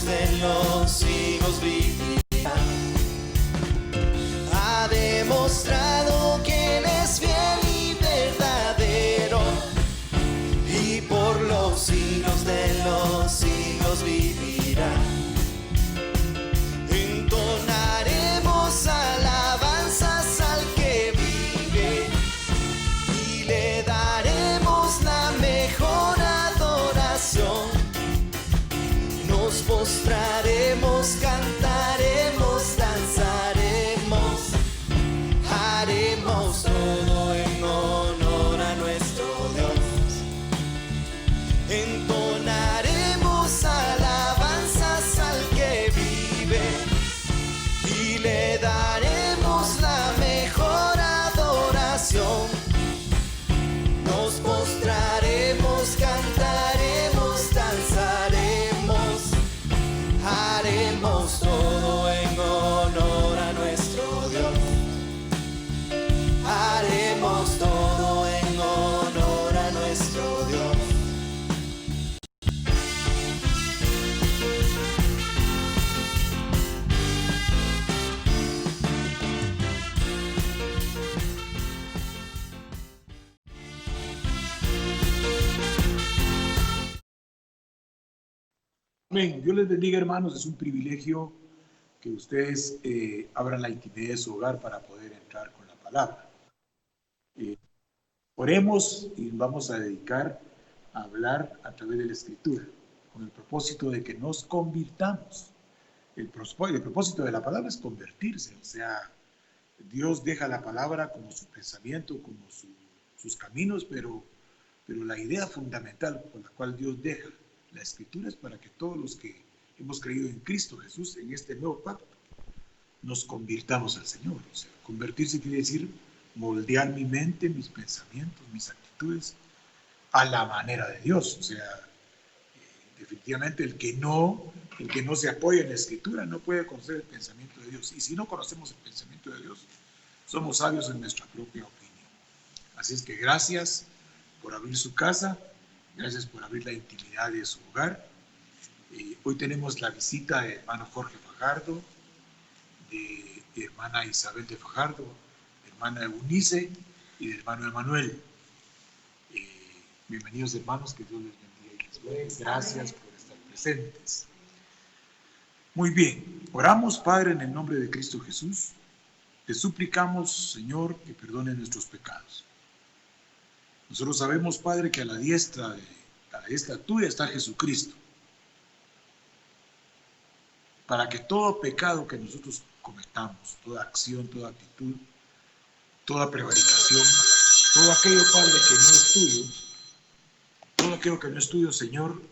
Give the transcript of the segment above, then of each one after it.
siglos de los siglos vivirá. Ha demostrado que Él es fiel y verdadero, y por los siglos de los siglos vivirá. Entonaremos alabanzas al que vive y le daremos la mejor adoración. Nos postraremos, cantaremos, danzaremos, haremos todo en honor a nuestro Dios. Entonaremos alabanzas al que vive y le daremos la mejor adoración. Nos postraremos, cantaremos, danzaremos, haremos todo en honor a nuestro Dios. Haremos todo en honor a nuestro Dios. Amén. Dios les bendiga, hermanos. Es un privilegio que ustedes abran la intimidad de su hogar para poder entrar con la palabra. Oremos y vamos a dedicar a hablar a través de la Escritura, con el propósito de que nos convirtamos. El propósito de la palabra es convertirse, o sea, Dios deja la palabra como su pensamiento, como sus caminos, pero la idea fundamental por la cual Dios deja la Escritura es para que todos los que hemos creído en Cristo Jesús, en este nuevo pacto, nos convirtamos al Señor. O sea, convertirse quiere decir moldear mi mente, mis pensamientos, mis actitudes a la manera de Dios. O sea, definitivamente el que no se apoya en la Escritura no puede conocer el pensamiento de Dios. Y si no conocemos el pensamiento de Dios, somos sabios en nuestra propia opinión. Así es que gracias por abrir su casa, gracias por abrir la intimidad de su hogar. Hoy tenemos la visita del hermano Jorge Fajardo, de hermana Isabel de Fajardo, de hermana Eunice y del hermano Emanuel. Bienvenidos, hermanos, que Dios les bendiga y les bendiga. Gracias por estar presentes. Muy bien, oramos, Padre, en el nombre de Cristo Jesús. Te suplicamos, Señor, que perdone nuestros pecados. Nosotros sabemos, Padre, que a la diestra tuya está Jesucristo, para que todo pecado que nosotros cometamos, toda acción, toda actitud, toda prevaricación, todo aquello, Padre, que no es tuyo, todo aquello que no es tuyo, Señor,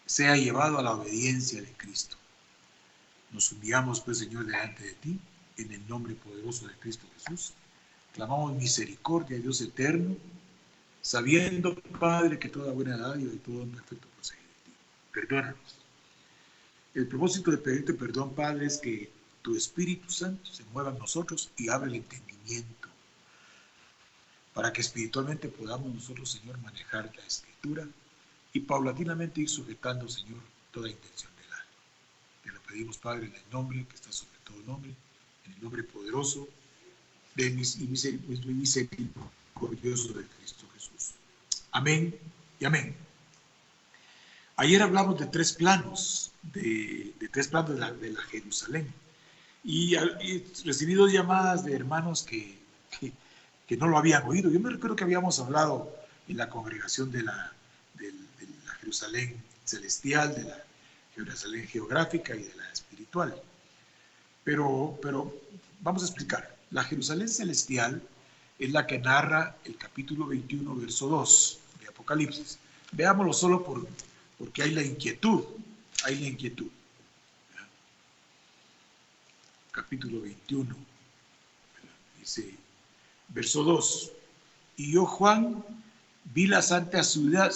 sea llevado a la obediencia de Cristo. Nos humillamos, pues, Señor, delante de ti, en el nombre poderoso de Cristo Jesús. Clamamos misericordia, Dios eterno, sabiendo, Padre, que toda buena dádiva y todo don perfecto procede de ti. Perdónanos. El propósito de pedirte perdón, Padre, es que tu Espíritu Santo se mueva en nosotros y abra el entendimiento, para que espiritualmente podamos nosotros, Señor, manejar la Escritura y paulatinamente ir sujetando, Señor, toda intención del alma. Te lo pedimos, Padre, en el nombre que está sobre todo nombre, en el nombre poderoso de misericordioso de Cristo Jesús. Amén y amén. Ayer hablamos de tres planos, de la Jerusalén, y recibí dos llamadas de hermanos que no lo habían oído. Yo me recuerdo que habíamos hablado en la congregación de la Jerusalén celestial, de la Jerusalén geográfica y de la espiritual. Pero vamos a explicar. La Jerusalén celestial es la que narra el capítulo 21, verso 2 de Apocalipsis. Veámoslo solo porque hay la inquietud. Capítulo 21, dice, verso 2. Y yo, Juan, vi la santa ciudad,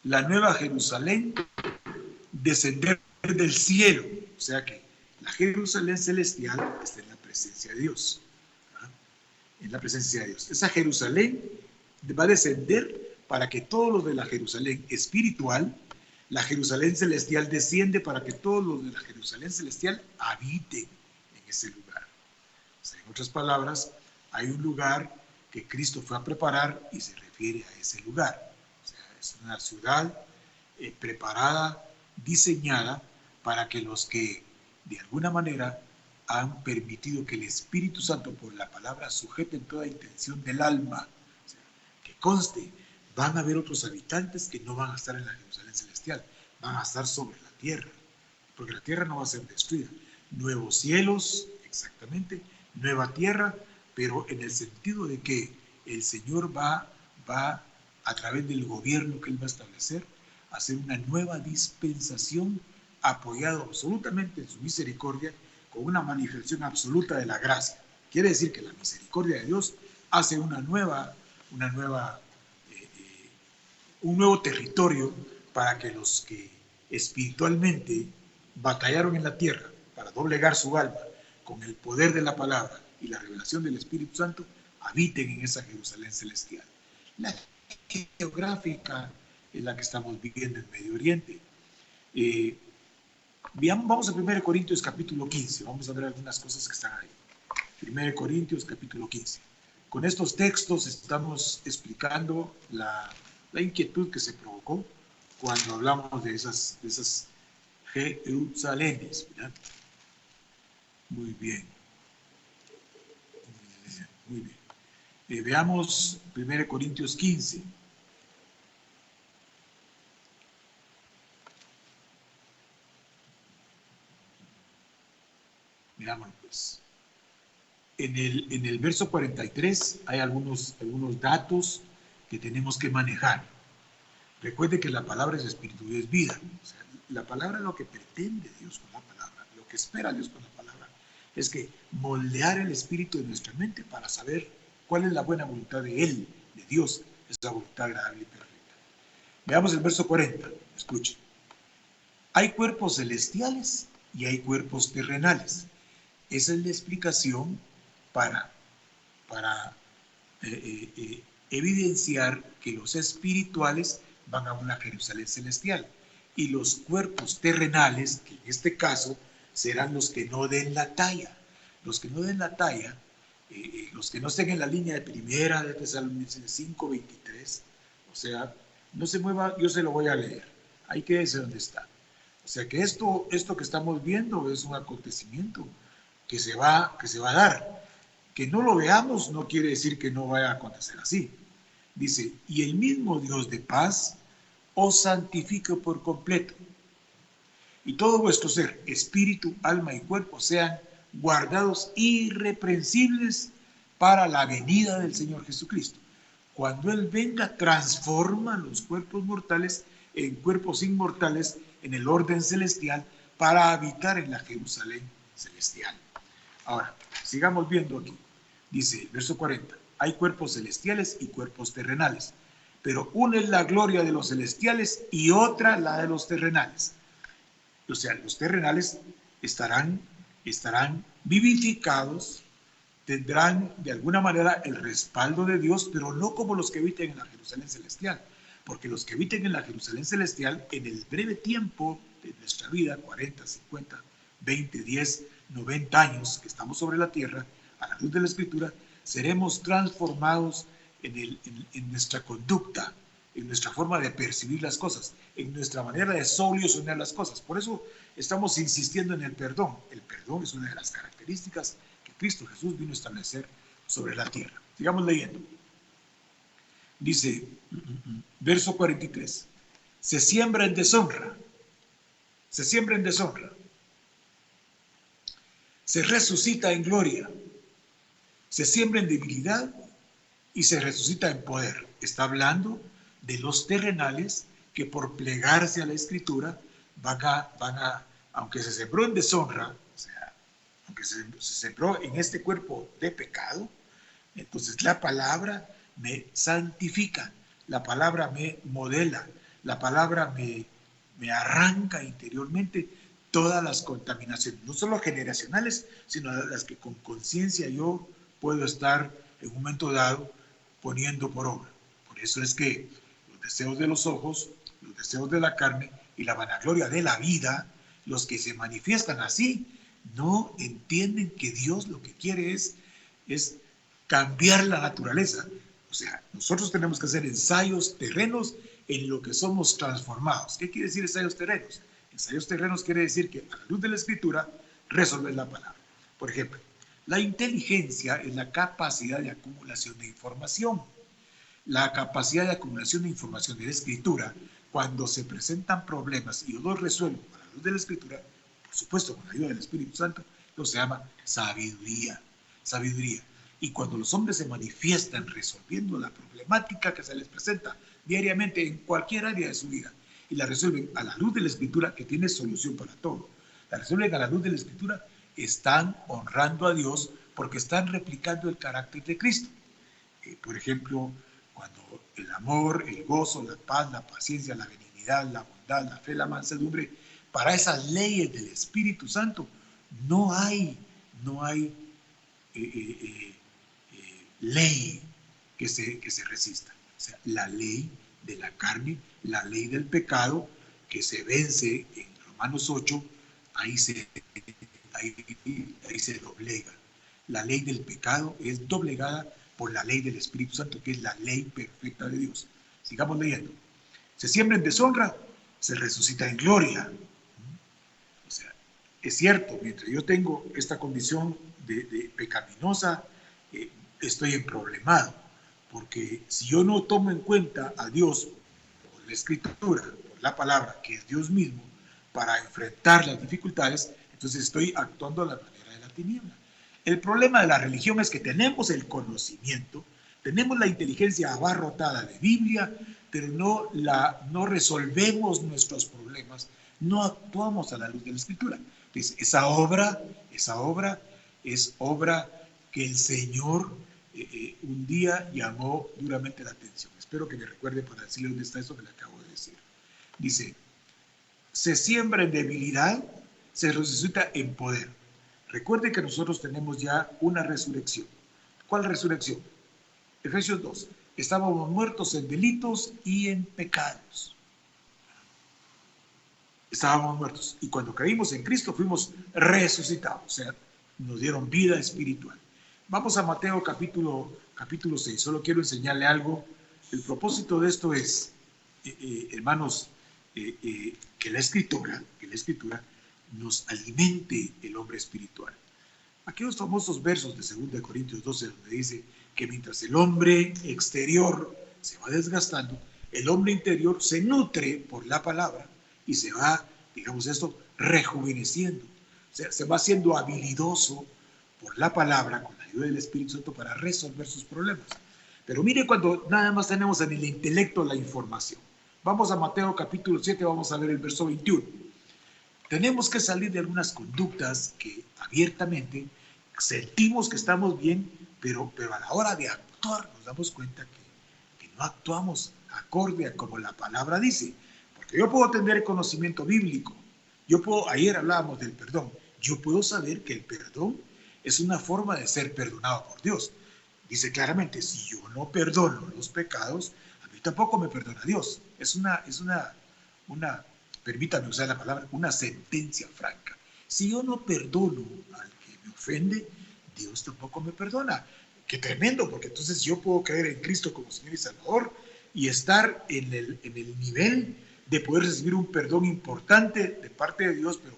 la nueva Jerusalén, descender del cielo. O sea que la Jerusalén celestial está en la presencia de Dios. En la presencia de Dios. Esa Jerusalén va a descender para que todos los de la Jerusalén espiritual la Jerusalén celestial desciende para que todos los de la Jerusalén celestial habiten en ese lugar. O sea, en otras palabras, hay un lugar que Cristo fue a preparar y se refiere a ese lugar. O sea, es una ciudad preparada, diseñada para que los que de alguna manera han permitido que el Espíritu Santo por la palabra sujeten toda intención del alma. O sea, que conste, van a haber otros habitantes que no van a estar en la Jerusalén celestial, van a estar sobre la tierra, porque la tierra no va a ser destruida. Nuevos cielos, exactamente, nueva tierra, pero en el sentido de que el Señor va a través del gobierno que Él va a establecer, a hacer una nueva dispensación apoyado absolutamente en su misericordia, con una manifestación absoluta de la gracia. Quiere decir que la misericordia de Dios hace un nuevo territorio para que los que espiritualmente batallaron en la tierra para doblegar su alma con el poder de la palabra y la revelación del Espíritu Santo, habiten en esa Jerusalén celestial. La geográfica es la que estamos viviendo en Medio Oriente. Vamos a 1 Corintios capítulo 15, vamos a ver algunas cosas que están ahí. 1 Corintios capítulo 15. Con estos textos estamos explicando la inquietud que se provocó cuando hablamos de esas Jerusalenes, ¿verdad? Muy bien. Muy bien. Veamos 1 Corintios 15. Veámoslo pues. En el verso 43 hay algunos datos que tenemos que manejar. Recuerde que la palabra es espíritu y es vida. O sea, la palabra es lo que pretende Dios con la palabra, lo que espera Dios con la palabra, es que moldear el espíritu de nuestra mente para saber cuál es la buena voluntad de Él, de Dios, esa voluntad agradable y perfecta. Veamos el verso 40, escuchen. Hay cuerpos celestiales y hay cuerpos terrenales. Esa es la explicación para evidenciar que los espirituales van a una Jerusalén celestial y los cuerpos terrenales, que en este caso serán los que no den la talla. Los que no den la talla, los que no estén en la línea de primera de Tesalonicenses 5:23, o sea, no se mueva, yo se lo voy a leer. Ahí quédese donde está. O sea que esto que estamos viendo es un acontecimiento que se va a dar. Que no lo veamos no quiere decir que no vaya a acontecer así. Dice, y el mismo Dios de paz os santifique por completo. Y todo vuestro ser, espíritu, alma y cuerpo, sean guardados irreprensibles para la venida del Señor Jesucristo. Cuando Él venga, transforma los cuerpos mortales en cuerpos inmortales en el orden celestial para habitar en la Jerusalén celestial. Ahora, sigamos viendo aquí. Dice, verso 40, hay cuerpos celestiales y cuerpos terrenales, pero una es la gloria de los celestiales y otra la de los terrenales. O sea, los terrenales estarán vivificados, tendrán de alguna manera el respaldo de Dios, pero no como los que habiten en la Jerusalén celestial, porque los que habiten en la Jerusalén celestial, en el breve tiempo de nuestra vida, 40, 50, 20, 10, 90 años que estamos sobre la tierra, a la luz de la Escritura, seremos transformados en nuestra conducta, en nuestra forma de percibir las cosas, en nuestra manera de solucionar las cosas. Por eso estamos insistiendo en el perdón. El perdón es una de las características que Cristo Jesús vino a establecer sobre la tierra. Sigamos leyendo. Dice, verso 43, se siembra en deshonra, se siembra en deshonra, se resucita en gloria, se siembra en debilidad y se resucita en poder. Está hablando de los terrenales que por plegarse a la Escritura van a aunque se sembró en deshonra, o sea, aunque se sembró en este cuerpo de pecado, entonces la palabra me santifica, la palabra me modela, la palabra me arranca interiormente todas las contaminaciones, no solo generacionales, sino las que con conciencia yo puedo estar en un momento dado poniendo por obra. Por eso es que los deseos de los ojos, los deseos de la carne y y la vanagloria de la vida, los que se manifiestan así, no entienden que Dios lo que quiere es cambiar la naturaleza. O sea, nosotros tenemos que hacer ensayos terrenos en lo que somos transformados. ¿Qué quiere decir ensayos terrenos? Ensayos terrenos quiere decir que a la luz de la Escritura resolver la palabra. Por ejemplo, la inteligencia es la capacidad de acumulación de información. La capacidad de acumulación de información de la Escritura, cuando se presentan problemas y yo los resuelvo a la luz de la Escritura, por supuesto con la ayuda del Espíritu Santo, lo se llama sabiduría. Sabiduría. Y cuando los hombres se manifiestan resolviendo la problemática que se les presenta diariamente en cualquier área de su vida, y la resuelven a la luz de la Escritura, que tiene solución para todo, la resuelven a la luz de la Escritura, están honrando a Dios porque están replicando el carácter de Cristo. Por ejemplo, cuando el amor, el gozo, la paz, la paciencia, la benignidad, la bondad, la fe, la mansedumbre, para esas leyes del Espíritu Santo no hay ley que se resista. O sea, la ley de la carne, la ley del pecado, que se vence en Romanos 8, ahí se doblega. La ley del pecado es doblegada por la ley del Espíritu Santo, que es la ley perfecta de Dios. Sigamos leyendo. Se siembra en deshonra, se resucita en gloria. O sea, es cierto, mientras yo tengo esta condición de pecaminosa, estoy en problemado, porque si yo no tomo en cuenta a Dios por la Escritura, por la palabra, que es Dios mismo, para enfrentar las dificultades, entonces estoy actuando a la manera de la tiniebla. El problema de la religión es que tenemos el conocimiento, tenemos la inteligencia abarrotada de Biblia, pero no resolvemos nuestros problemas, no actuamos a la luz de la Escritura. Entonces, esa obra es obra que el Señor un día llamó duramente la atención. Espero que me recuerde para decirle dónde está eso que le acabo de decir. Dice, se siembra en debilidad, se resucita en poder. Recuerde que nosotros tenemos ya una resurrección. ¿Cuál resurrección? Efesios 2. Estábamos muertos en delitos y en pecados. Estábamos muertos. Y cuando caímos en Cristo fuimos resucitados. O sea, nos dieron vida espiritual. Vamos a Mateo capítulo 6. Solo quiero enseñarle algo. El propósito de esto es, hermanos, que la escritura nos alimente el hombre espiritual. Aquellos famosos versos de 2 Corintios 12, donde dice que mientras el hombre exterior se va desgastando, el hombre interior se nutre por la palabra y se va, digamos esto, rejuveneciendo. O sea, se va haciendo habilidoso por la palabra, con la ayuda del Espíritu Santo, para resolver sus problemas. Pero mire cuando nada más tenemos en el intelecto la información. Vamos a Mateo capítulo 7, vamos a ver el verso 21. Tenemos que salir de algunas conductas que abiertamente sentimos que estamos bien, pero a la hora de actuar nos damos cuenta que no actuamos acorde a como la palabra dice. Porque yo puedo tener conocimiento bíblico, ayer hablábamos del perdón, yo puedo saber que el perdón es una forma de ser perdonado por Dios. Dice claramente, si yo no perdono los pecados, a mí tampoco me perdona Dios. Es una permítame usar la palabra, una sentencia franca. Si yo no perdono al que me ofende, Dios tampoco me perdona. Qué tremendo, porque entonces yo puedo creer en Cristo como Señor y Salvador y estar en el nivel de poder recibir un perdón importante de parte de Dios, pero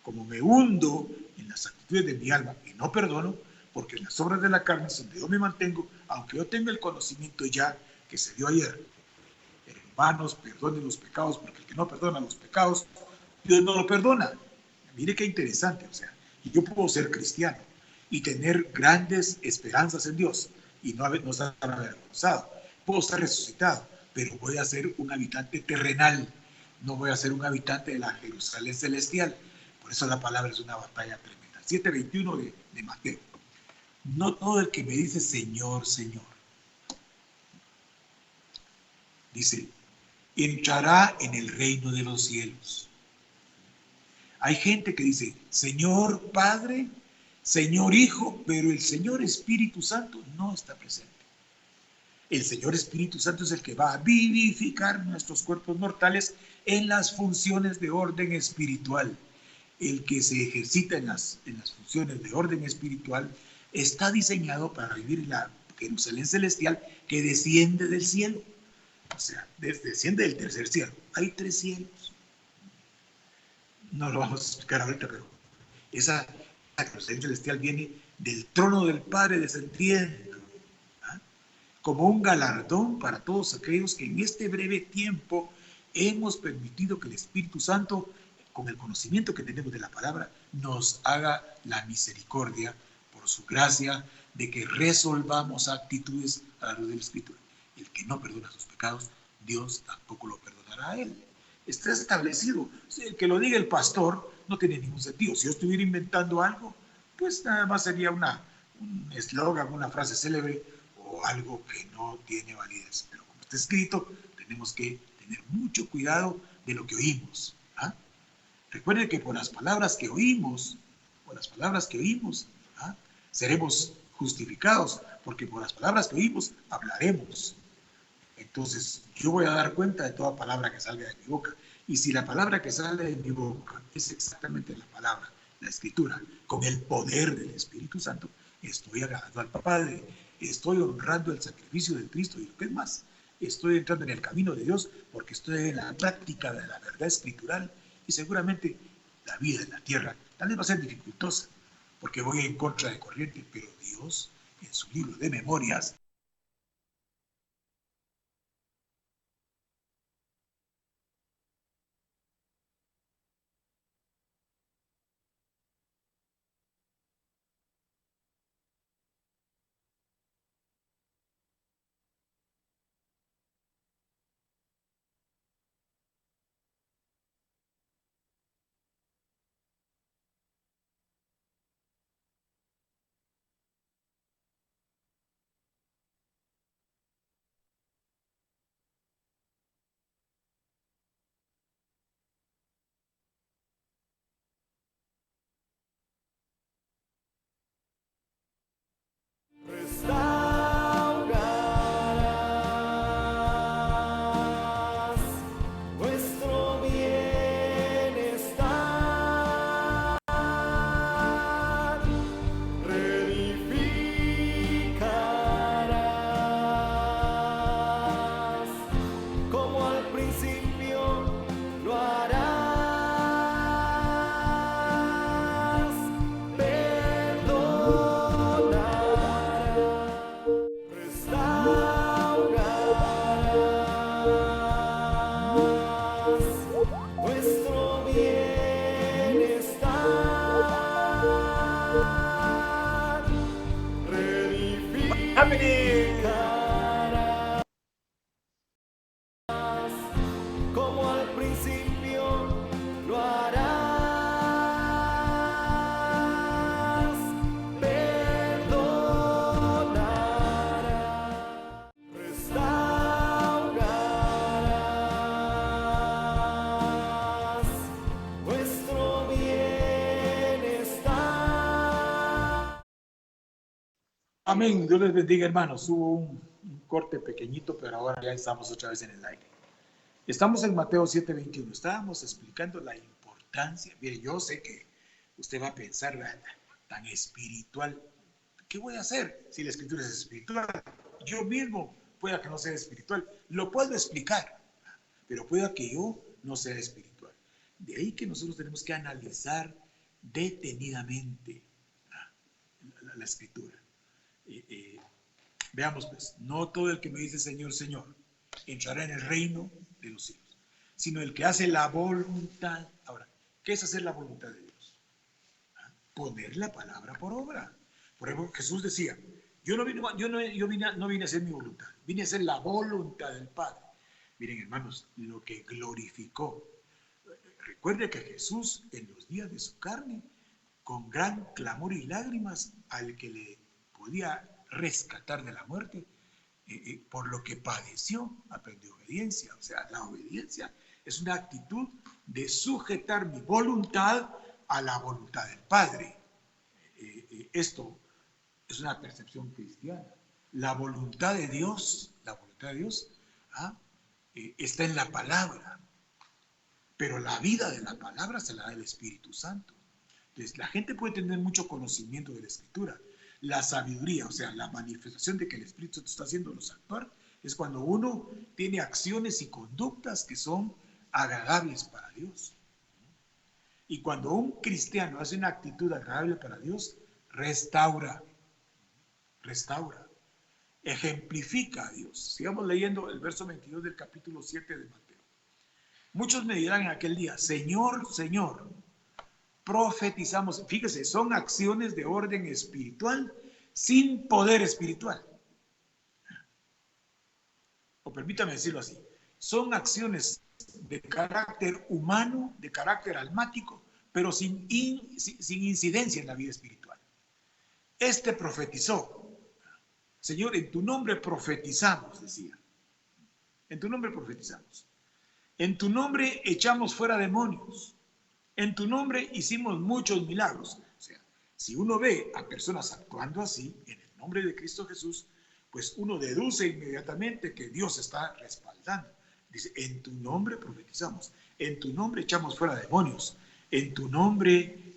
como me hundo en las actitudes de mi alma y no perdono, porque en las obras de la carne es donde yo me mantengo, aunque yo tenga el conocimiento ya que se dio ayer. Hermanos, perdonen los pecados, porque el que no perdona los pecados, Dios no lo perdona. Mire qué interesante, o sea, yo puedo ser cristiano y tener grandes esperanzas en Dios y no estar avergonzado. Puedo estar resucitado, pero voy a ser un habitante terrenal, no voy a ser un habitante de la Jerusalén celestial. Por eso la palabra es una batalla tremenda. 7:21 de Mateo. No todo el que me dice Señor, Señor, dice, entrará en el reino de los cielos. Hay gente que dice, Señor Padre, Señor Hijo, pero el Señor Espíritu Santo no está presente. El Señor Espíritu Santo es el que va a vivificar nuestros cuerpos mortales en las funciones de orden espiritual. El que se ejercita en las funciones de orden espiritual está diseñado para vivir en la Jerusalén celestial que desciende del cielo. O sea, desciende del tercer cielo. Hay 3 cielos. No lo vamos a explicar ahorita, pero esa Jerusalén celestial viene del trono del Padre descendiendo, ¿ah? Como un galardón para todos aquellos que en este breve tiempo hemos permitido que el Espíritu Santo, con el conocimiento que tenemos de la palabra, nos haga la misericordia por su gracia de que resolvamos actitudes a la luz de la Escritura. El que no perdona sus pecados, Dios tampoco lo perdonará a él. Está establecido. El que lo diga el pastor no tiene ningún sentido. Si yo estuviera inventando algo, pues nada más sería un eslogan, una frase célebre o algo que no tiene validez. Pero como está escrito, tenemos que tener mucho cuidado de lo que oímos. ¿Ah? Recuerden que por las palabras que oímos, ¿ah? Seremos justificados, porque por las palabras que oímos hablaremos. Entonces, yo voy a dar cuenta de toda palabra que salga de mi boca. Y si la palabra que sale de mi boca es exactamente la palabra, la Escritura, con el poder del Espíritu Santo, estoy agradando al Padre, estoy honrando el sacrificio de Cristo y lo que es más, estoy entrando en el camino de Dios porque estoy en la práctica de la verdad escritural y seguramente la vida en la tierra tal vez va a ser dificultosa porque voy en contra de corriente, pero Dios en su libro de memorias Restaurarás nuestro bienestar, reedificarás como al principio lo harás, perdonarás, restaurarás nuestro bienestar, reedificarás como al principio lo harás, perdonarás, restaurarás nuestro bienestar. Amén. Dios les bendiga, hermanos. Hubo un corte pequeñito, pero ahora ya estamos otra vez en el aire. Estamos en Mateo 7:21. Estábamos explicando la importancia. Mire, yo sé que usted va a pensar, tan espiritual. ¿Qué voy a hacer si la Escritura es espiritual? Yo mismo, pueda que no sea espiritual, lo puedo explicar, pero pueda que yo no sea espiritual. De ahí que nosotros tenemos que analizar detenidamente la Escritura. Veamos pues, no todo el que me dice Señor, Señor, entrará en el reino de los cielos, sino el que hace la voluntad. Ahora, ¿qué es hacer la voluntad de Dios? Poner la palabra por obra. Por ejemplo, Jesús decía, yo no vine a hacer mi voluntad, vine a hacer la voluntad del Padre. Miren, hermanos, lo que glorificó. Recuerde que Jesús, en los días de su carne, con gran clamor y lágrimas, al que le podía rescatar de la muerte, por lo que padeció, aprendió obediencia. O sea, la obediencia es una actitud de sujetar mi voluntad a la voluntad del Padre. Esto es una percepción cristiana. La voluntad de Dios, está en la palabra. pero la vida de la palabra se la da el Espíritu Santo. Entonces, la gente puede tener mucho conocimiento de la Escritura. La sabiduría, o sea, la manifestación de que el Espíritu Santo está haciéndolos actuar, es cuando uno tiene acciones y conductas que son agradables para Dios. Y cuando un cristiano hace una actitud agradable para Dios, restaura, ejemplifica a Dios. Sigamos leyendo el verso 22 del capítulo 7 de Mateo. Muchos me dirán en aquel día, Señor, Señor, profetizamos. Fíjese, son acciones de orden espiritual sin poder espiritual. O permítame decirlo así, son acciones de carácter humano, de carácter almático, pero sin incidencia en la vida espiritual. Este profetizó. Señor, en tu nombre profetizamos, decía. En tu nombre profetizamos. En tu nombre echamos fuera demonios. En tu nombre hicimos muchos milagros. O sea, si uno ve a personas actuando así, en el nombre de Cristo Jesús, pues uno deduce inmediatamente que Dios está respaldando. Dice, en tu nombre profetizamos. En tu nombre echamos fuera demonios. En tu nombre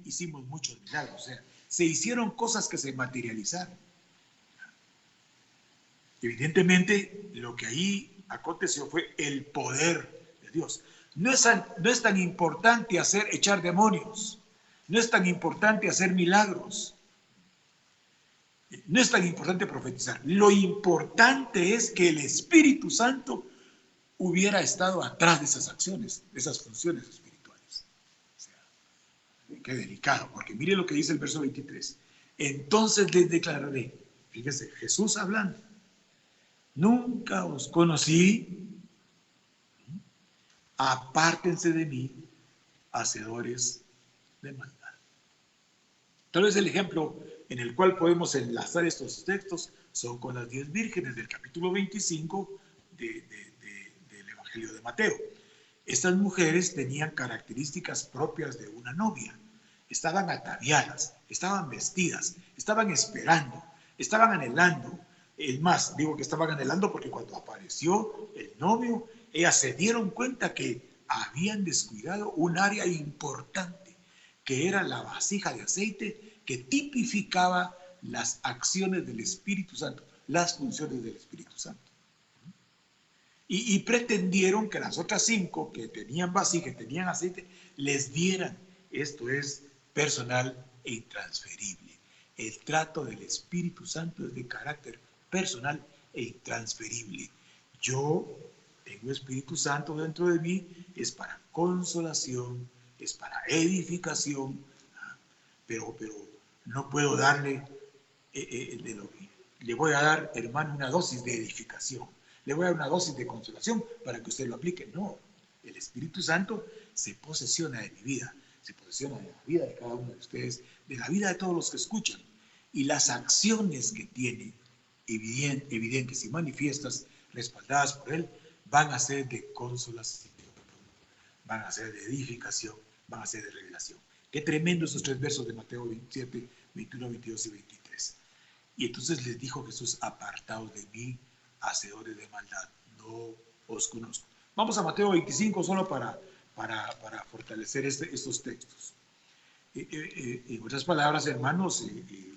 hicimos muchos milagros. O sea, se hicieron cosas que se materializaron. Evidentemente, lo que ahí aconteció fue el poder de Dios. No es tan importante echar demonios. No es tan importante hacer milagros. No es tan importante profetizar. Lo importante es que el Espíritu Santo hubiera estado atrás de esas acciones, de esas funciones espirituales. O sea, qué delicado, porque mire lo que dice el verso 23. Entonces les declararé, fíjese, Jesús hablando, nunca os conocí, apártense de mí, hacedores de maldad. Tal vez el ejemplo en el cual podemos enlazar estos textos son con las 10 vírgenes del capítulo 25 del Evangelio de Mateo. Estas mujeres tenían características propias de una novia. Estaban ataviadas, estaban vestidas, estaban esperando, estaban anhelando. Es más, digo que estaban anhelando porque cuando apareció el novio, ellas se dieron cuenta que habían descuidado un área importante, que era la vasija de aceite que tipificaba las acciones del Espíritu Santo, las funciones del Espíritu Santo. Y pretendieron que las otras 5 que tenían vasija, que tenían aceite, les dieran. Esto es personal e intransferible. El trato del Espíritu Santo es de carácter personal e intransferible. Yo tengo Espíritu Santo dentro de mí, es para consolación, es para edificación, pero no puedo darle, le voy a dar, hermano, una dosis de edificación, le voy a dar una dosis de consolación para que usted lo aplique. No, el Espíritu Santo se posesiona de mi vida, se posesiona de la vida de cada uno de ustedes, de la vida de todos los que escuchan, y las acciones que tiene evidentes y manifiestas, respaldadas por él, van a ser de consolación, van a ser de edificación, van a ser de revelación. Qué tremendo esos 3 versos de Mateo 27, 21, 22 y 23. Y entonces les dijo Jesús, apartaos de mí, hacedores de maldad, no os conozco. Vamos a Mateo 25 solo para fortalecer estos textos. En otras palabras, hermanos,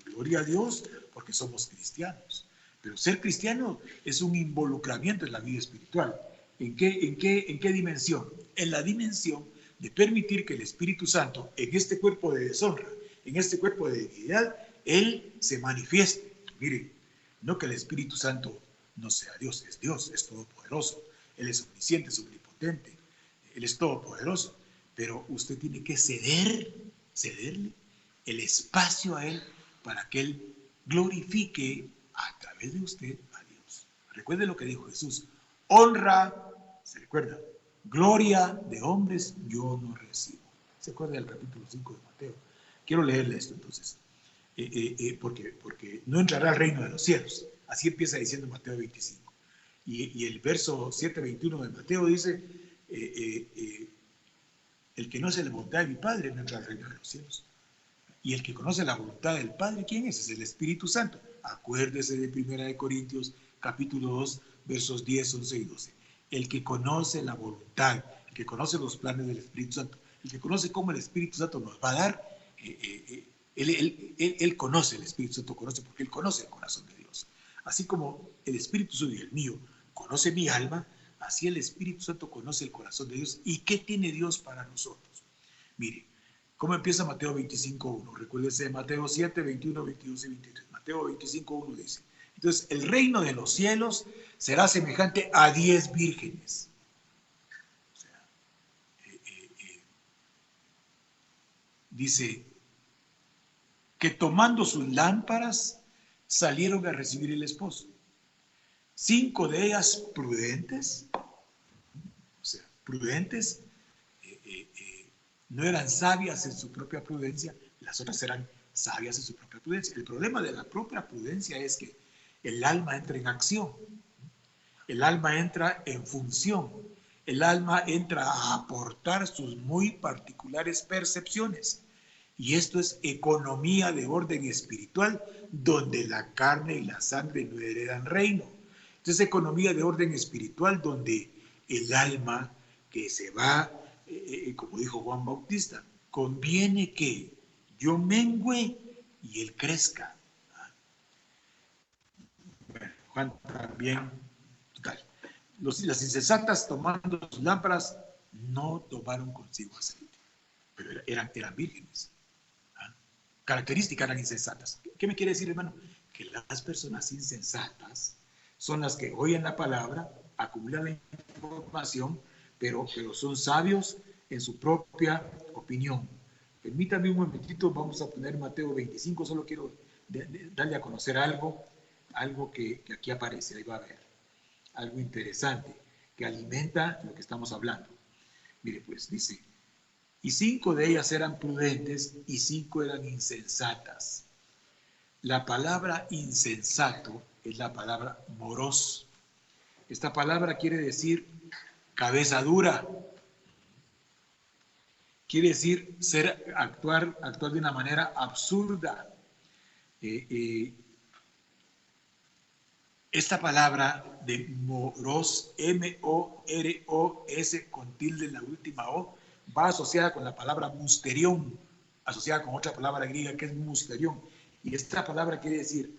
gloria a Dios porque somos cristianos. Pero ser cristiano es un involucramiento en la vida espiritual. ¿En qué dimensión? En la dimensión de permitir que el Espíritu Santo, en este cuerpo de deshonra, en este cuerpo de dignidad, Él se manifieste. Miren, no que el Espíritu Santo no sea Dios, es todopoderoso. Él es omnisciente, es omnipotente, Él es todopoderoso. Pero usted tiene que cederle el espacio a Él para que Él glorifique a través de usted a Dios. Recuerde lo que dijo Jesús. Honra, se recuerda, gloria de hombres yo no recibo. Se acuerda del capítulo 5 de Mateo. Quiero leerle esto entonces. Porque no entrará al reino de los cielos. Así empieza diciendo Mateo 25. Y el verso 7:21 de Mateo dice, el que no hace la voluntad de mi Padre no entra al reino de los cielos. Y el que conoce la voluntad del Padre, ¿quién es? Es el Espíritu Santo. Acuérdese de 1 Corintios, capítulo 2, versos 10, 11 y 12. El que conoce la voluntad, el que conoce los planes del Espíritu Santo, el que conoce cómo el Espíritu Santo nos va a dar, él conoce el Espíritu Santo, conoce porque él conoce el corazón de Dios. Así como el Espíritu Santo y el mío conoce mi alma, así el Espíritu Santo conoce el corazón de Dios. ¿Y qué tiene Dios para nosotros? Mire, ¿cómo empieza Mateo 25.1? Recuérdese de Mateo 7, 21, 22 y 23. Mateo 25.1 dice: entonces, el reino de los cielos será semejante a 10 vírgenes. O sea, dice que tomando sus lámparas salieron a recibir el esposo. 5 de ellas prudentes, o sea, prudentes, no eran sabias en su propia prudencia, las otras eran sabias en su propia prudencia. El problema de la propia prudencia es que el alma entra en acción, el alma entra en función, el alma entra a aportar sus muy particulares percepciones. Y esto es economía de orden espiritual, donde la carne y la sangre no heredan reino. Entonces, economía de orden espiritual, donde el alma que se va, como dijo Juan Bautista, conviene que yo mengüe y él crezca. Bueno, Juan también, total. Las insensatas tomando sus lámparas no tomaron consigo aceite, pero eran vírgenes. Características eran insensatas. ¿Qué me quiere decir, hermano? Que las personas insensatas son las que oyen la palabra, acumulan la información, pero son sabios en su propia opinión. Permítame un momentito, vamos a poner Mateo 25, solo quiero darle a conocer algo que aquí aparece, ahí va a ver, algo interesante, que alimenta lo que estamos hablando. Mire, pues dice: y 5 de ellas eran prudentes y 5 eran insensatas. La palabra insensato es la palabra moros. Esta palabra quiere decir cabeza dura. Quiere decir actuar de una manera absurda. Esta palabra de moros, M-O-R-O-S, con tilde en la última O, va asociada con la palabra musterión, asociada con otra palabra griega que es musterión. Y esta palabra quiere decir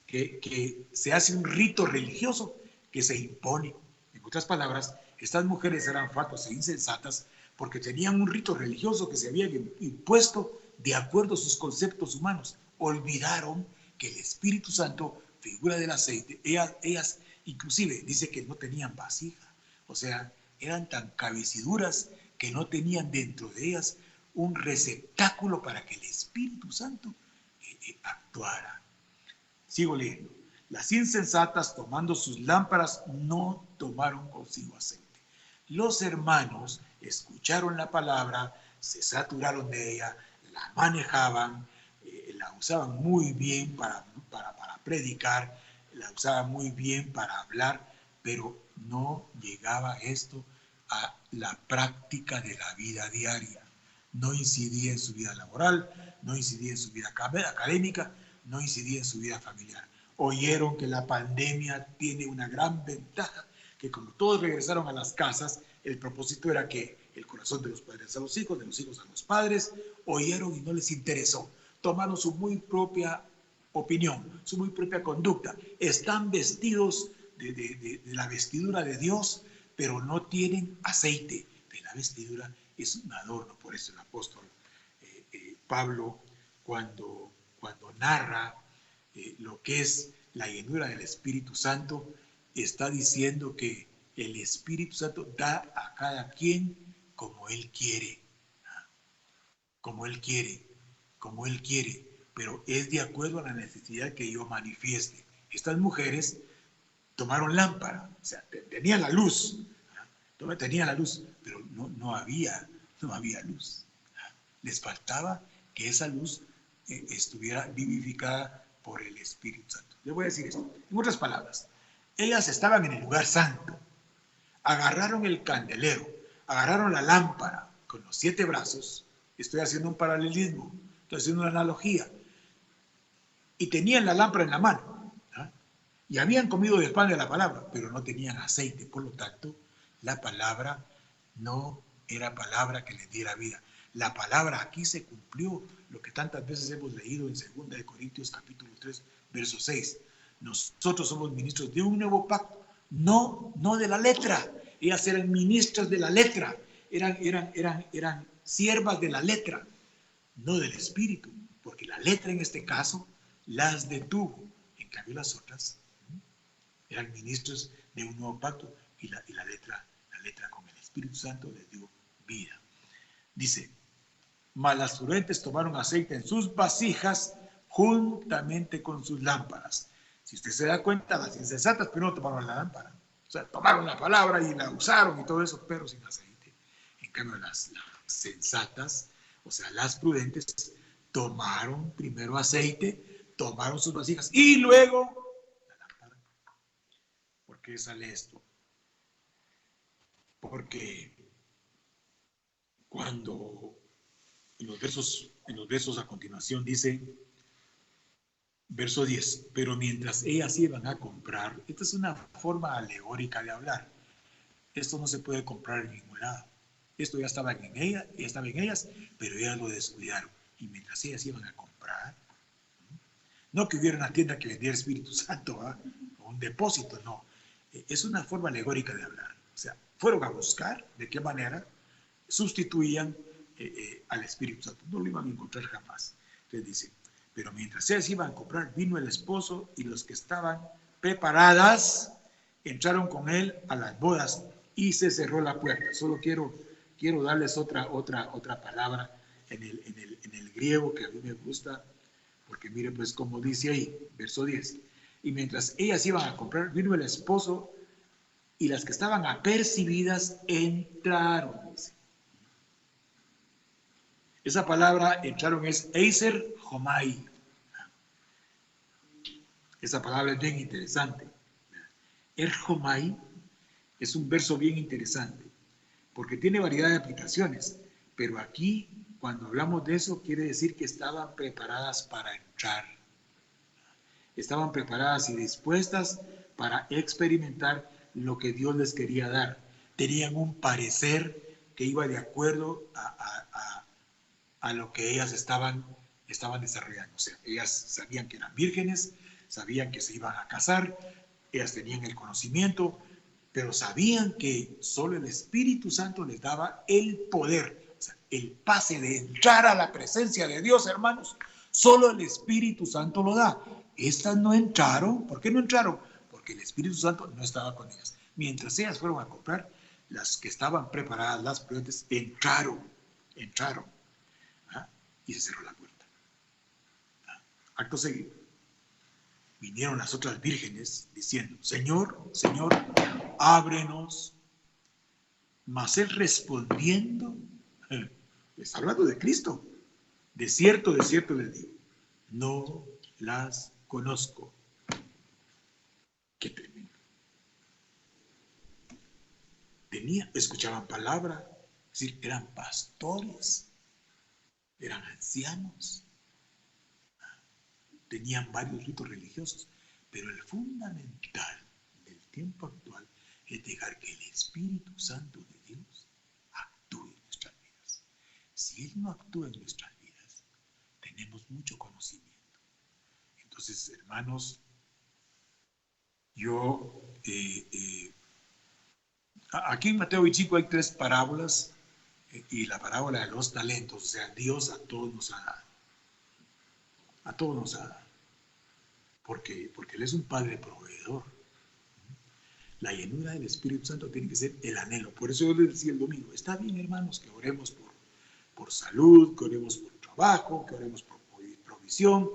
que se hace un rito religioso que se impone. En otras palabras, estas mujeres eran fatuas e insensatas porque tenían un rito religioso que se había impuesto de acuerdo a sus conceptos humanos. Olvidaron que el Espíritu Santo, figura del aceite, ellas inclusive dice que no tenían vasija, o sea, eran tan cabeciduras que no tenían dentro de ellas un receptáculo para que el Espíritu Santo actuara. Sigo leyendo. Las insensatas, tomando sus lámparas, no tomaron consigo aceite. Los hermanos escucharon la palabra, se saturaron de ella, la manejaban, la usaban muy bien para predicar, la usaban muy bien para hablar, pero no llegaba esto a la práctica de la vida diaria. No incidía en su vida laboral, no incidía en su vida académica, no incidía en su vida familiar. Oyeron que la pandemia tiene una gran ventaja, que como todos regresaron a las casas, el propósito era que el corazón de los padres a los hijos, de los hijos a los padres, oyeron y no les interesó. Tomaron su muy propia opinión, su muy propia conducta. Están vestidos de la vestidura de Dios, pero no tienen aceite. De la vestidura es un adorno. Por eso el apóstol Pablo, cuando narra lo que es la llenura del Espíritu Santo, está diciendo que el Espíritu Santo da a cada quien como Él quiere, como Él quiere, como Él quiere, pero es de acuerdo a la necesidad que yo manifieste. Estas mujeres tomaron lámpara, o sea, tenían la luz, pero no había luz. Les faltaba que esa luz estuviera vivificada por el Espíritu Santo. Les voy a decir esto. En otras palabras, ellas estaban en el lugar santo, agarraron el candelero, agarraron la lámpara con los 7 brazos, estoy haciendo un paralelismo, estoy haciendo una analogía, y tenían la lámpara en la mano, y habían comido del pan de la palabra, pero no tenían aceite, por lo tanto, la palabra no era palabra que les diera vida. La palabra aquí se cumplió, lo que tantas veces hemos leído en 2 Corintios capítulo 3, verso 6. Nosotros somos ministros de un nuevo pacto, no de la letra. Ellas eran ministras de la letra, eran siervas de la letra, no del espíritu, porque la letra en este caso las detuvo. En cambio las otras eran ministros de un nuevo pacto y la letra con el Espíritu Santo les dio vida. Dice, mas las prudentes tomaron aceite en sus vasijas juntamente con sus lámparas. Si usted se da cuenta, las insensatas primero tomaron la lámpara. O sea, tomaron la palabra y la usaron y todo eso, pero sin aceite. En cambio, las sensatas, o sea, las prudentes, tomaron primero aceite, tomaron sus vasijas y luego la lámpara. ¿Por qué sale esto? Porque cuando en los versos a continuación dice, verso 10, pero mientras ellas iban a comprar, esta es una forma alegórica de hablar, esto no se puede comprar en ningún lado, esto ya estaba en ellas, pero ellas lo descuidaron, y mientras ellas iban a comprar, no que hubiera una tienda que vendiera Espíritu Santo, o un depósito, no, es una forma alegórica de hablar, o sea, fueron a buscar de qué manera sustituían al Espíritu Santo, no lo iban a encontrar jamás. Entonces dice, pero mientras ellas iban a comprar, vino el esposo y los que estaban preparadas entraron con él a las bodas y se cerró la puerta. Solo quiero darles otra palabra en el griego que a mí me gusta, porque miren pues como dice ahí, verso 10, y mientras ellas iban a comprar, vino el esposo y las que estaban apercibidas entraron, dice. Esa palabra entraron es Eiser Homai. Esa palabra es bien interesante. Erjomai es un verso bien interesante porque tiene variedad de aplicaciones, pero aquí cuando hablamos de eso quiere decir que estaban preparadas para entrar. Estaban preparadas y dispuestas para experimentar lo que Dios les quería dar. Tenían un parecer que iba de acuerdo a lo que ellas estaban desarrollando. O sea, ellas sabían que eran vírgenes, sabían que se iban a casar, ellas tenían el conocimiento, pero sabían que solo el Espíritu Santo les daba el poder, o sea, el pase de entrar a la presencia de Dios, hermanos. Solo el Espíritu Santo lo da. Estas no entraron. ¿Por qué no entraron? Porque el Espíritu Santo no estaba con ellas. Mientras ellas fueron a comprar, las que estaban preparadas, las prudentes, entraron. Y se cerró la puerta. Acto seguido, vinieron las otras vírgenes diciendo, Señor, Señor, ábrenos. Mas él respondiendo, está hablando de Cristo, de cierto les digo, no las conozco. Qué tremendo. Escuchaban palabra, es decir, eran pastores, eran ancianos, tenían varios ritos religiosos, pero el fundamental del tiempo actual es dejar que el Espíritu Santo de Dios actúe en nuestras vidas. Si Él no actúa en nuestras vidas, tenemos mucho conocimiento. Entonces, hermanos, yo aquí en Mateo 25 hay 3 parábolas y la parábola de los talentos, o sea, Dios a todos nos ha dado. A todos nos ha dado. Porque Él es un Padre proveedor. La llenura del Espíritu Santo tiene que ser el anhelo. Por eso yo les decía el domingo, está bien, hermanos, que oremos por salud, que oremos por trabajo, que oremos por provisión,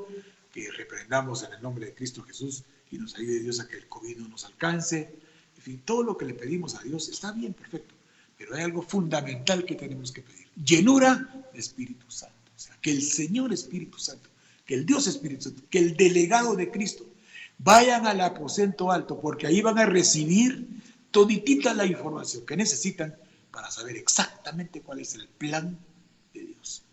que reprendamos en el nombre de Cristo Jesús y nos ayude Dios a que el COVID no nos alcance. En fin, todo lo que le pedimos a Dios está bien, perfecto. Pero hay algo fundamental que tenemos que pedir. Llenura de Espíritu Santo. O sea, que el Señor Espíritu Santo, que el Dios Espíritu Santo, que el delegado de Cristo vayan al aposento alto, porque ahí van a recibir toditita la información que necesitan para saber exactamente cuál es el plan de Dios.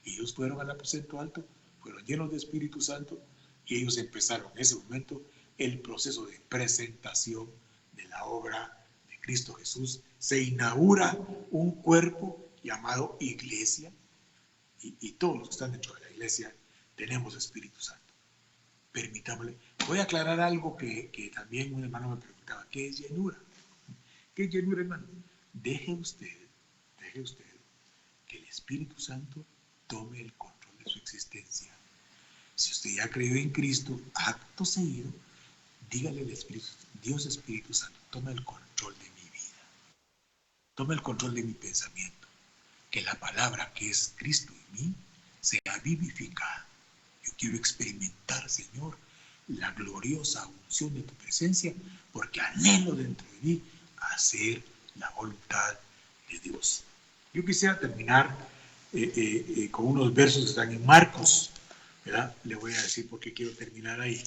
Ellos fueron al aposento alto, fueron llenos de Espíritu Santo y ellos empezaron en ese momento el proceso de presentación de la obra de Cristo Jesús, se inaugura un cuerpo llamado iglesia, y todos los que están dentro de la iglesia tenemos Espíritu Santo. Permitámosle. Voy a aclarar algo que también un hermano me preguntaba: ¿qué es llenura? ¿Qué es llenura, hermano? Deje usted que el Espíritu Santo tome el control de su existencia. Si usted ya creyó en Cristo, acto seguido, dígale al Espíritu: Dios Espíritu Santo, toma el control de mi vida, toma el control de mi pensamiento, que la palabra que es Cristo en mí sea vivificada. Yo quiero experimentar, Señor, la gloriosa unción de tu presencia, porque anhelo dentro de mí hacer la voluntad de Dios. Yo quisiera terminar con unos versos que están en Marcos, ¿verdad? Le voy a decir por qué quiero terminar ahí.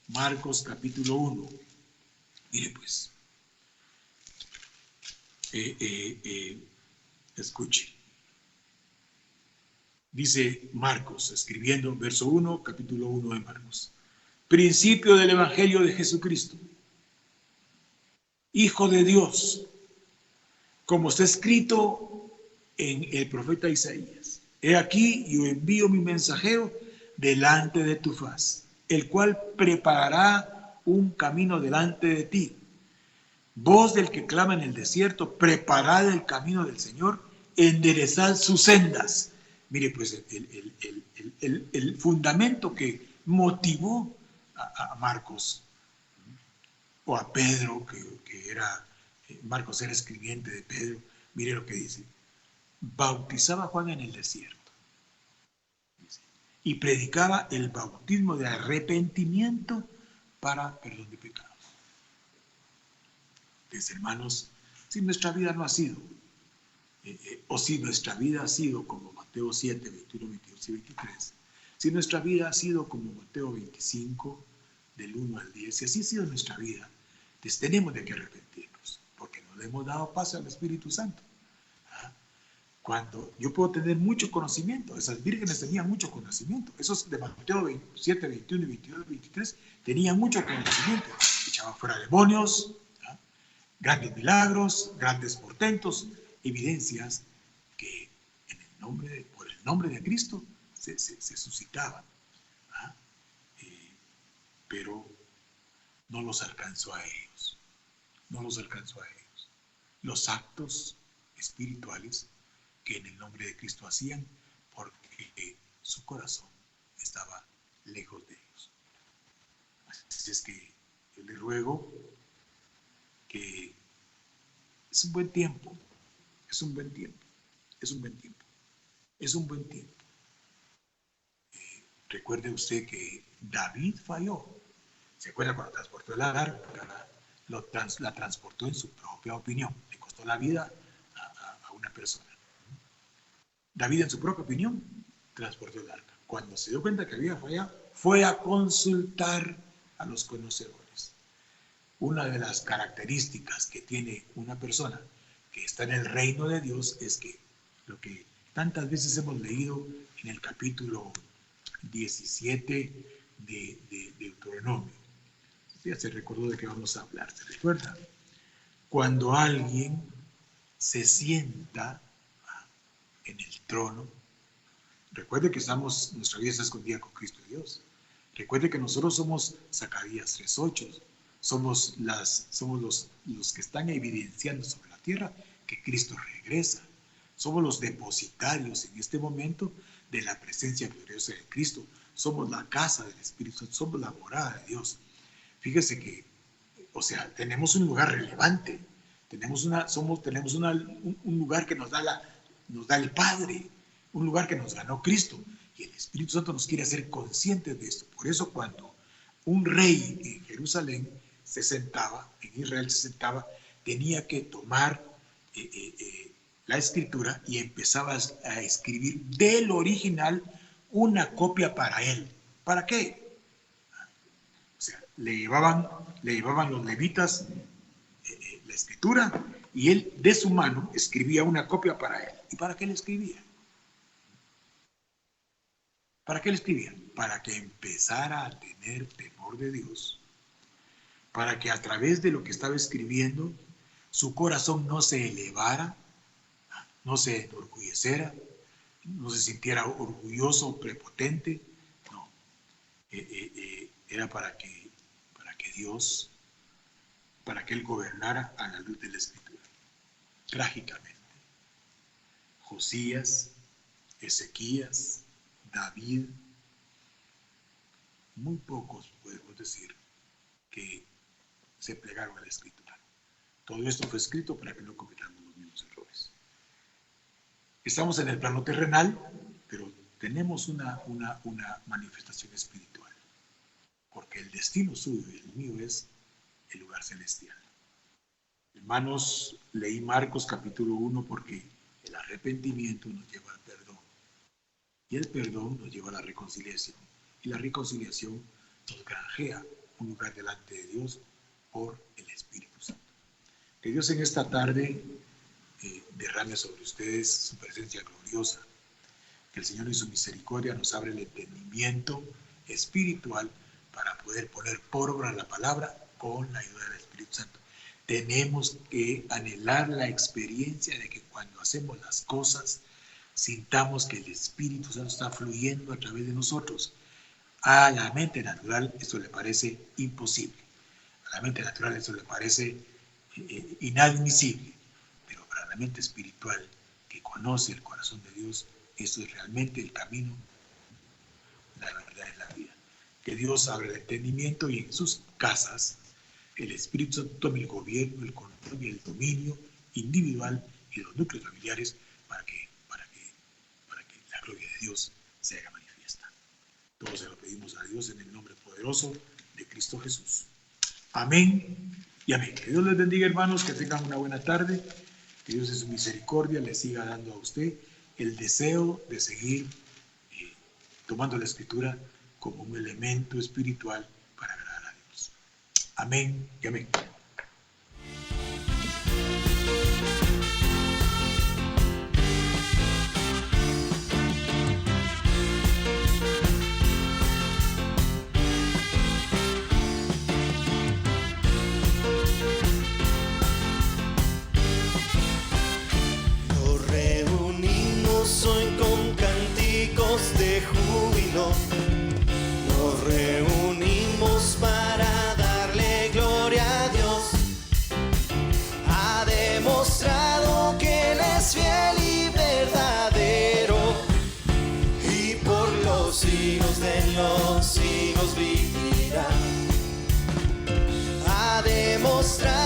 Marcos capítulo 1. Mire pues, escuche. Dice Marcos, escribiendo verso 1, capítulo 1 de Marcos. Principio del Evangelio de Jesucristo, Hijo de Dios, como está escrito en el profeta Isaías. He aquí, yo envío mi mensajero delante de tu faz, el cual preparará un camino delante de ti. Voz del que clama en el desierto, preparad el camino del Señor, enderezad sus sendas. Mire, pues el fundamento que motivó a Marcos, o a Pedro, que era, Marcos era escribiente de Pedro, mire lo que dice: bautizaba a Juan en el desierto y predicaba el bautismo de arrepentimiento para perdón de pecados. Pues, hermanos, si nuestra vida no ha sido, o si nuestra vida ha sido como Mateo 7, 21, 22 y 23, si nuestra vida ha sido como Mateo 25, del 1 al 10, si así ha sido nuestra vida, pues tenemos de que arrepentirnos, porque no le hemos dado paso al Espíritu Santo. Cuando yo puedo tener mucho conocimiento, esas vírgenes tenían mucho conocimiento, esos de Mateo 27, 21 y 22, 23, tenían mucho conocimiento, echaban fuera demonios, grandes milagros, grandes portentos, evidencias que por el nombre de Cristo se suscitaban. Pero no los alcanzó a ellos, los actos espirituales que en el nombre de Cristo hacían, porque su corazón estaba lejos de ellos. Así es que yo le ruego que es un buen tiempo. Recuerde usted que David falló. ¿Se acuerda cuando transportó el arca? La transportó en su propia opinión. Le costó la vida a una persona. David, en su propia opinión, transportó el arca. Cuando se dio cuenta que había fallado, fue a consultar a los conocedores. Una de las características que tiene una persona que está en el reino de Dios es que lo que tantas veces hemos leído en el capítulo 17 de Deuteronomio. Ya se recordó de qué vamos a hablar, ¿se recuerda? Cuando alguien se sienta en el trono, recuerde que nuestra vida está escondida con Cristo Dios. Recuerde que nosotros somos Zacarías 3:8, somos los que están evidenciando sobre la tierra que Cristo regresa. Somos los depositarios en este momento de la presencia gloriosa de Cristo. Somos la casa del Espíritu Santo, somos la morada de Dios. Fíjese que, tenemos un lugar relevante, tenemos un lugar que nos da el Padre, un lugar que nos ganó Cristo, y el Espíritu Santo nos quiere hacer conscientes de esto. Por eso cuando un rey en Jerusalén en Israel se sentaba, tenía que tomar la escritura y empezaba a escribir del original una copia para él. ¿Para qué? Le llevaban los levitas la escritura y él de su mano escribía una copia para él. ¿Y para qué le escribía? ¿Para qué le escribía? Para que empezara a tener temor de Dios, para que a través de lo que estaba escribiendo su corazón no se elevara, no se enorgulleciera, no se sintiera orgulloso o prepotente. No, era para que Dios, para que Él gobernara a la luz de la Escritura. Trágicamente, Josías, Ezequías, David, muy pocos podemos decir que se plegaron a la Escritura. Todo esto fue escrito para que no cometamos los mismos errores. Estamos en el plano terrenal, pero tenemos una manifestación espiritual, porque el destino suyo y el mío es el lugar celestial. Hermanos, leí Marcos capítulo 1 porque el arrepentimiento nos lleva al perdón y el perdón nos lleva a la reconciliación y la reconciliación nos granjea un lugar delante de Dios por el Espíritu Santo. Que Dios en esta tarde derrame sobre ustedes su presencia gloriosa. Que el Señor en su misericordia nos abra el entendimiento espiritual para poder poner por obra la palabra con la ayuda del Espíritu Santo. Tenemos que anhelar la experiencia de que cuando hacemos las cosas sintamos que el Espíritu Santo está fluyendo a través de nosotros. A la mente natural esto le parece imposible. A la mente natural esto le parece inadmisible. Pero para la mente espiritual que conoce el corazón de Dios, esto es realmente el camino, la verdad y la vida. Que Dios abra el entendimiento y en sus casas el Espíritu Santo tome el gobierno, el control y el dominio individual y de los núcleos familiares para que la gloria de Dios se haga manifiesta. Todos se lo pedimos a Dios en el nombre poderoso de Cristo Jesús. Amén y amén. Que Dios les bendiga, hermanos, que tengan una buena tarde, que Dios en su misericordia les siga dando a usted el deseo de seguir tomando la Escritura como un elemento espiritual para agradar a Dios. Amén y amén. Nos reunimos hoy con cánticos de júbilo. Nos reunimos para darle gloria a Dios. Ha demostrado que Él es fiel y verdadero, y por los siglos de los siglos vivirá. Ha demostrado